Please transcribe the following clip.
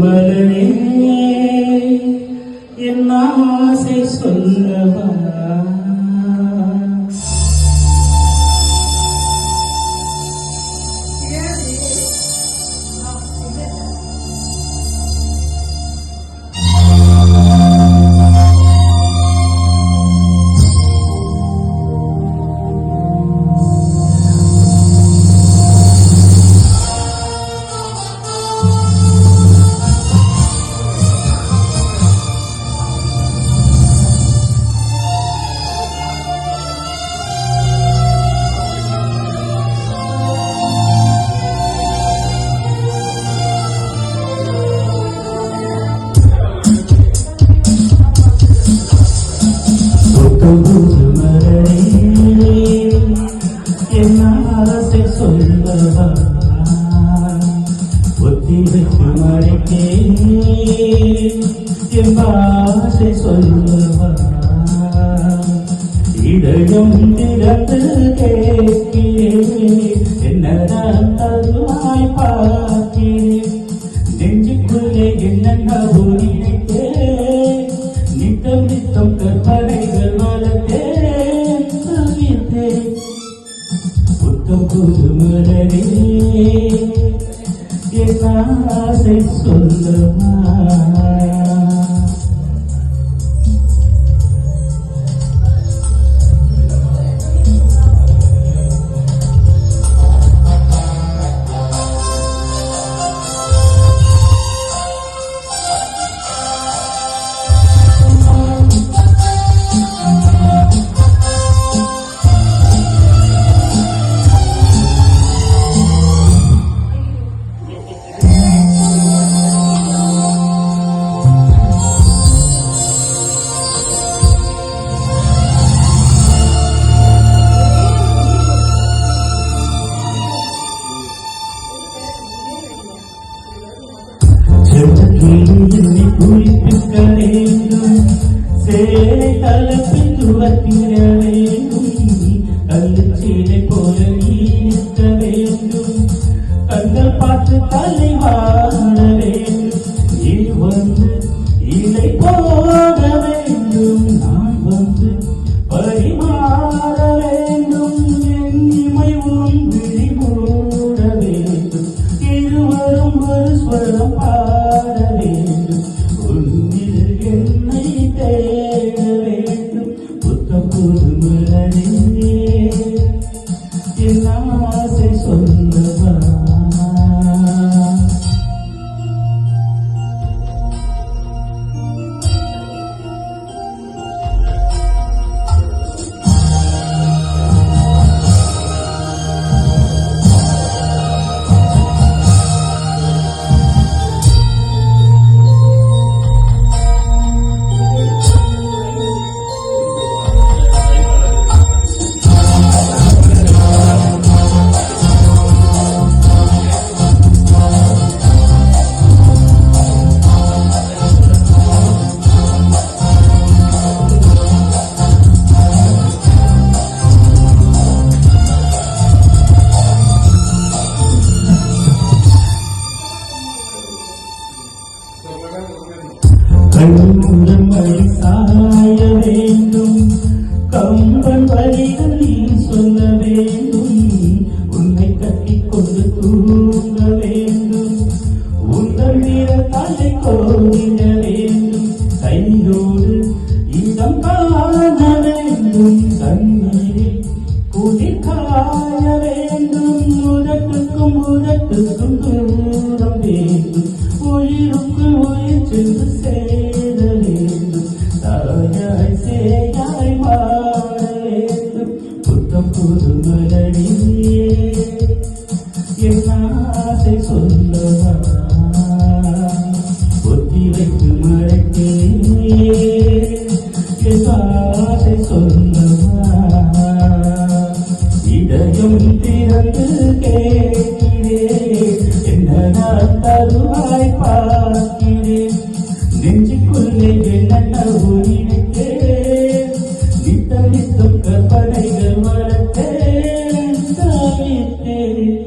மலரே என் ஆசை சொல்லவா என் ஆசை சொல்லவா ஒத்தி வைத்து மறைக்கே என் ஆசை சொல்லவா இதயம் திறந்து கேட்கிறேன் என்னதான் தருவாய் பார்க்கிறேன் நெஞ்சுக்குள்ளே என்னென்ன ஊரிட்டே நித்தம் நித்தம் கற்பனைகள் வளர்த்தேன் தவிர்த்தேன் புத்தம் புது மலரே என் ஆசை சொல்லவா என்னை குறிப்பிக்க வேண்டும் சேலை தளத்தில் துவத்திட வேண்டும் கல்லுச்சீலை போல நீக்க வேண்டும் கண்கள் பார்த்து தலை வாழ வேண்டும் நீ வந்து இலை போட வேண்டும் நான் வந்து பரிமாற வேண்டும் என் இமை உன் விழி மூட வேண்டும் இருவரும் ஒரு ஸ்வரம் பாட வேண்டும் உன்னில் என்னை தேட வேண்டும் புத்தம் புது மலரே என் ஆசை சொல்லவா கண்ணுடன் வழி சாய வேண்டும் கம்பன் வழிகள் நீ சொல்ல வேண்டும் உன்னை கட்டிக்கொண்டு தூங்க வேண்டும் உங்கள் வீர தலை கோவிட வேண்டும் கையோடு இடம் காண வேண்டும் கண்ணீரில் குளிர் காய வேண்டும் உதட்டுக்கும் உதட்டுக்கும் தூரம் வேண்டும் உயிருக்கு உயிர் சென்று சேர வேண்டும் தாயாய் சேயாய் வாழ வேண்டும் புத்தம் புது மலரே என் ஆசை சொல்லவா ஒத்தி வைத்து மறைக்கே என் ஆசை சொல்லவா இதயம் திறந்து கேட்கிறேன் என்னதான் தருவாய் பார்க்கிறேன் நெஞ்சுக்குள்ளே என்னென்ன ஊரிட்டேன் நித்தம் நித்தம் கற்பனைகள் வளர்த்தேன் தவிர்த்தேன்